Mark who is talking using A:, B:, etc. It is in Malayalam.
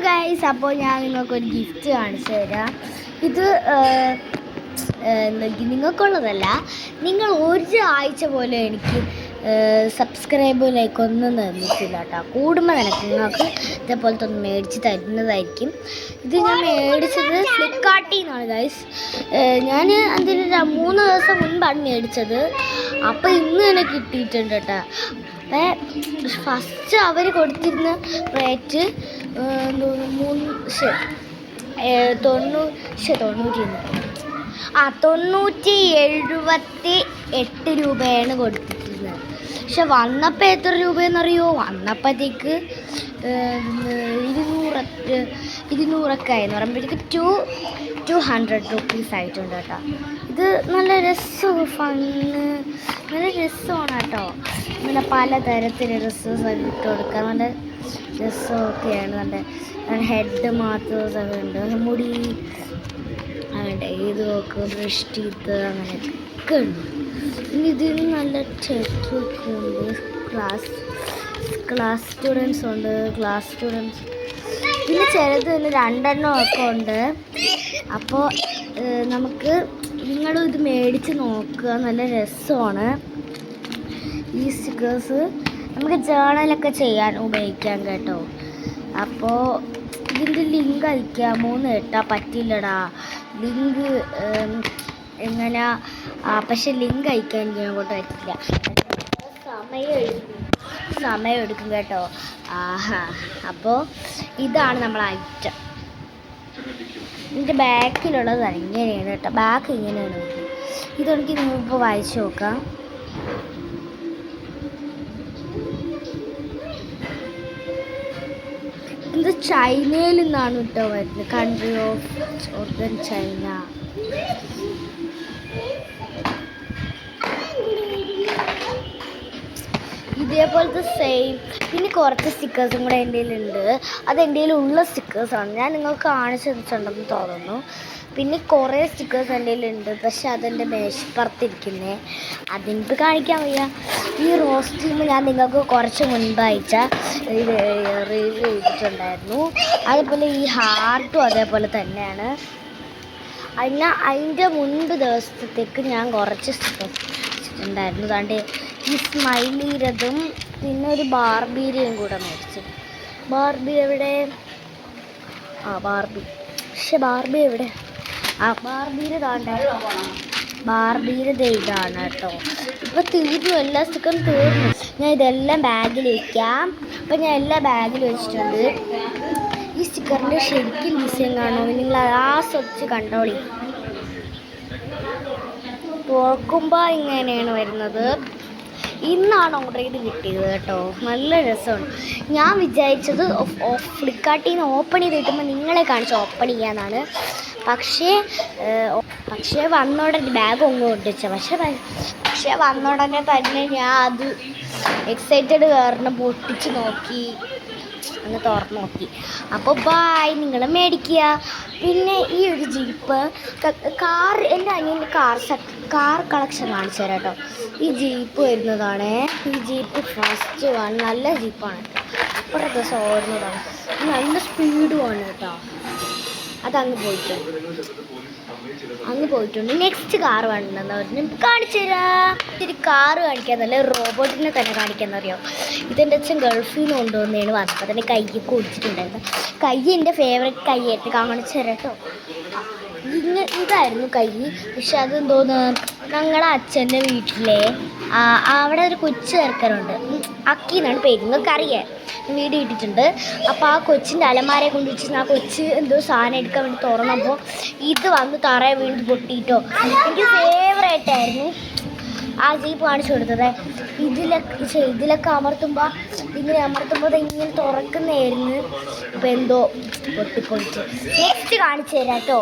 A: ഗൈസ്, അപ്പോൾ ഞാൻ നിങ്ങൾക്കൊരു ഗിഫ്റ്റ് കാണിച്ചു തരാം. ഇത് നിങ്ങൾക്കുള്ളതല്ല. നിങ്ങൾ ഒരാഴ്ച പോലെ എനിക്ക് സബ്സ്ക്രൈബ് ലൈക്ക് ഒന്നും തന്നിട്ടില്ല കേട്ടോ. കൂടുമ്പോൾ നിങ്ങൾക്ക് ഇതേപോലത്തെ ഒന്ന് മേടിച്ച് തരുന്നതായിരിക്കും. ഇത് ഞാൻ മേടിച്ചത് ഫ്ലിപ്കാർട്ടിൽ നിന്നാണ് ഗൈസ്. ഞാൻ അതിന് 3 ദിവസം മുൻപാണ് മേടിച്ചത്. അപ്പോൾ ഇന്ന് തന്നെ കിട്ടിയിട്ടുണ്ട് കേട്ടോ. ഫസ്റ്റ് അവർ കൊടുത്തിരുന്ന റേറ്റ് 978 രൂപയാണ് കൊടുത്തിരുന്നത്. പക്ഷെ വന്നപ്പോൾ എത്ര രൂപയെന്നറിയോ? വന്നപ്പോഴത്തേക്ക് 200 ആയെന്ന് പറയുമ്പോഴത്തേക്ക് 200 റുപ്പീസ് ആയിട്ടുണ്ട് കേട്ടോ. ഇത് നല്ല രസമാണ്, നല്ല രസമാണ് കേട്ടോ. നല്ല പലതരത്തിലുള്ള ഡ്രസ്സസ് ഇട്ട് കൊടുക്കാൻ നല്ല രസമൊക്കെയാണ്. നല്ല ഹെഡ് മാത്രമൊക്കെ ഉണ്ട്, മുടി അങ്ങനെ ഇതൊക്കെ ബ്രഷ് ടീത്ത് അങ്ങനെയൊക്കെ ഉണ്ട്. പിന്നെ ഇതിന് നല്ല ചെക്കൊക്കെ ഉണ്ട്. ക്ലാസ് സ്റ്റുഡൻസ് ഉണ്ട്, ക്ലാസ് സ്റ്റുഡൻസ്. പിന്നെ ചിലത് തന്നെ 2 എണ്ണം ഒക്കെ ഉണ്ട്. അപ്പോൾ നിങ്ങളും ഇത് മേടിച്ച് നോക്കുക, നല്ല രസമാണ്. ഈ സ്റ്റിക്കേഴ്സ് നമുക്ക് ജേണലൊക്കെ ചെയ്യാൻ ഉപയോഗിക്കാം കേട്ടോ. അപ്പോൾ ഇതിൻ്റെ ലിങ്ക് അയക്കാമോന്ന് കേട്ടാൽ പറ്റില്ലടാ. ലിങ്ക് എങ്ങനെ പക്ഷെ ലിങ്ക് അയക്കാൻ കൊണ്ട് പറ്റില്ല, സമയം എടുക്കും കേട്ടോ. അപ്പോൾ ഇതാണ് നമ്മളെ ഐറ്റം. ഇതിൻ്റെ ബാക്കിലുള്ളത് ഇങ്ങനെയാണ് കേട്ടോ. ബാക്ക് ഇങ്ങനെയാണ്. ഇതെനിക്ക് നിങ്ങളിപ്പോൾ വായിച്ചു നോക്കാം. ഇത് ചൈനയിൽ നിന്നാണ് കേട്ടോ വരുന്നത്. Country of northern China. ഇതേപോലത്തെ സെയിം. പിന്നെ കുറച്ച് സ്റ്റിക്കേഴ്സും കൂടെ എൻ്റെ കയ്യിലുണ്ട്. അത് എൻ്റെ കയ്യിലുള്ള സ്റ്റിക്കേഴ്സാണ്. ഞാൻ നിങ്ങൾക്ക് കാണിച്ചു തന്നിട്ടുണ്ടെന്ന് തോന്നുന്നു. പിന്നെ കുറേ സ്റ്റിക്കേഴ്സ് എൻ്റെ കയ്യിലുണ്ട്, പക്ഷെ അതെൻ്റെ മേശപ്പുറത്തിരിക്കുന്നത്. അതിനിപ്പോൾ കാണിക്കാൻ വയ്യ. ഈ റോസ് ടീം ഞാൻ നിങ്ങൾക്ക് കുറച്ച് മുൻപ് അയച്ച റീൽ ചെയ്തിട്ടുണ്ടായിരുന്നു. അതുപോലെ ഈ ഹാർട്ടും അതേപോലെ തന്നെയാണ്. അതിൻ്റെ മുൻപ് ദിവസത്തേക്ക് ഞാൻ കുറച്ച് സ്റ്റിക്കേഴ്സ് വെച്ചിട്ടുണ്ടായിരുന്നു. അതുകൊണ്ട് ഈ സ്മൈലിയുടേതും പിന്നെ ഒരു ബാർബിയുടെയും കൂടെ മേടിച്ചു. ബാർബി എവിടെ? ബാർബി. പക്ഷെ ബാർബി എവിടെ? ബാർബിയുടെ ഇതാണ് കേട്ടോ. ഇപ്പോൾ തീർന്നു, എല്ലാ സ്റ്റിക്കറും തീർന്നു. ഞാൻ ഇതെല്ലാം ബാഗിൽ വയ്ക്കാം. അപ്പം ഞാൻ എല്ലാ ബാഗിൽ വെച്ചിട്ടുണ്ട്. ഈ സ്റ്റിക്കറിൻ്റെ ശരിക്കും ഡിസൈൻ കാണുമോ? നിങ്ങൾ ആസ്വദിച്ച് കണ്ടോളി. തുറക്കുമ്പോൾ ഇങ്ങനെയാണ് വരുന്നത്. ഇന്നാണ് ഓർഡർ ചെയ്ത് കിട്ടിയത് കേട്ടോ. നല്ല രസമാണ്. ഞാൻ വിചാരിച്ചത് ഫ്ലിപ്കാർട്ടിൽ നിന്ന് ഓപ്പൺ ചെയ്ത് കിട്ടുമ്പോൾ നിങ്ങളെ കാണിച്ച് ഓപ്പൺ ചെയ്യാനാണ്. പക്ഷേ വന്ന ഉടനെ ബാഗ് ഒന്നും ഒട്ടിച്ച. പക്ഷേ വന്ന ഉടനെ തന്നെ ഞാൻ അത് എക്സൈറ്റഡ് കാരണം പൊട്ടിച്ച് നോക്കി, ഒന്ന് തുറന്ന് നോക്കി. അപ്പോൾ ബായ്, നിങ്ങൾ മേടിക്കുക. പിന്നെ ഈ ഒരു ജീപ്പ് കാർ, എൻ്റെ അനിയൻ്റെ കാർ കളക്ഷൻ കാണിച്ചു തരാം കേട്ടോ. ഈ ജീപ്പ് വരുന്നതാണ്. ഈ ജീപ്പ് ഫസ്റ്റ് ആണ്. നല്ല ജീപ്പാണ് കേട്ടോ. കുറേ ദിവസം ഓടുന്നതാണ്. നല്ല സ്പീഡുമാണ് കേട്ടോ. അതങ്ങ് പോയിട്ടുണ്ട്. നെക്സ്റ്റ് കാർ വേണമെന്ന് പറഞ്ഞ് കാണിച്ചു തരാം. ഇത്തിരി കാറ് കാണിക്കാന്നല്ല, റോബോട്ടിനെ തന്നെ കാണിക്കാന്നറിയോ. ഇതെൻ്റെ അച്ഛൻ ഗൾഫിൽ നിന്ന് കൊണ്ടുവന്നതാണ്. വന്നപ്പോൾ തന്നെ കൈക്ക് കുടിച്ചിട്ടുണ്ടായിരുന്നു. കൈ എൻ്റെ ഫേവറേറ്റ് കൈയായിട്ട് കാണിച്ചു തരാം കേട്ടോ. ഇതായിരുന്നു കൈ. പക്ഷെ അതെന്തോന്ന്, ഞങ്ങളുടെ അച്ഛൻ്റെ വീട്ടിലെ അവിടെ ഒരു കൊച്ചു ചെറുക്കനുണ്ട്. അക്കി എന്നാണ് പേര്. നിങ്ങൾക്കറിയാം, വീഡിയോ ഇട്ടിട്ടുണ്ട്. അപ്പോൾ ആ കൊച്ചിൻ്റെ അലമാരയെ കൊണ്ട് വെച്ചിട്ട് ആ കൊച്ച് എന്തോ സാധനം എടുക്കാൻ വേണ്ടി തുറന്നപ്പോൾ ഇത് വന്ന് തറയെ വീണ്ടും പൊട്ടിയിട്ടോ. എനിക്ക് ഫേവറേറ്റായിരുന്നു ആ ജീപ്പ് കാണിച്ചു കൊടുത്തത്. ഇതിലൊക്കെ അമർത്തുമ്പോൾ ഇങ്ങനെ തുറക്കുന്നതായിരുന്നു. ഇപ്പോൾ എന്തോ പൊട്ടിപ്പൊളിച്ച്. നെക്സ്റ്റ് കാണിച്ചു തരാം കേട്ടോ.